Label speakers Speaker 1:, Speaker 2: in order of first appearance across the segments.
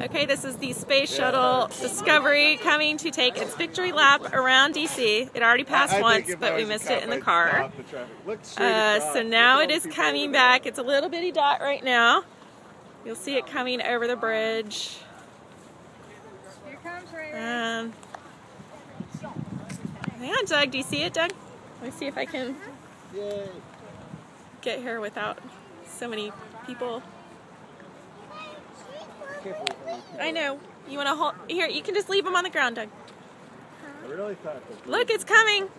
Speaker 1: Okay, this is the Space Shuttle Discovery coming to take its victory lap around DC. It already passed once, but we missed it in the car. So now it is coming back. It's a little bitty dot right now. You'll see it coming over the bridge.
Speaker 2: Here comes Ray.
Speaker 1: Hang on, Doug. Do you see it, Doug? Let me see if I can get here without so many people. I know. You want to hold? Here, you can just leave them on the ground, Doug.
Speaker 3: I really thought that.
Speaker 1: Look, it's coming.
Speaker 3: On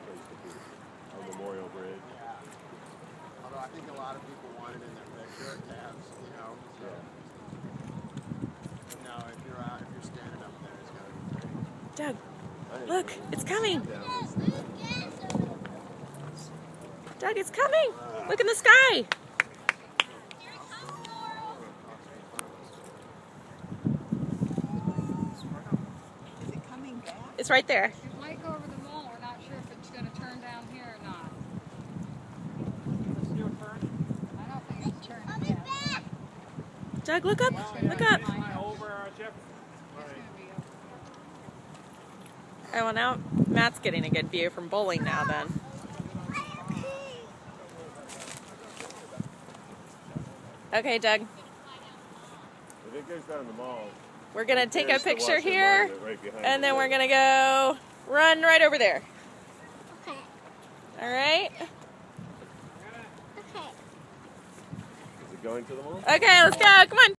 Speaker 3: Memorial Bridge.
Speaker 4: Although I think a lot of people wanted in their picture tabs, you know. So. No, if you're standing up there, it's gotta be great.
Speaker 1: Doug, look, it's coming. Doug, it's coming. Look in the sky. It's right there.
Speaker 2: It might go over the mall. We're not sure if it's going to turn down here or not. Let's do a turn. I don't think it's turning yet.
Speaker 1: Doug, look up. Look up. Oh, well, now Matt's getting a good view from bowling now then. Okay, Doug.
Speaker 3: If it goes down the mall,
Speaker 1: we're going to take a picture here, and then we're going to go run right over there.
Speaker 5: Okay.
Speaker 1: All right?
Speaker 5: Okay.
Speaker 3: is it going to the mall?
Speaker 1: Okay, let's go. Come on.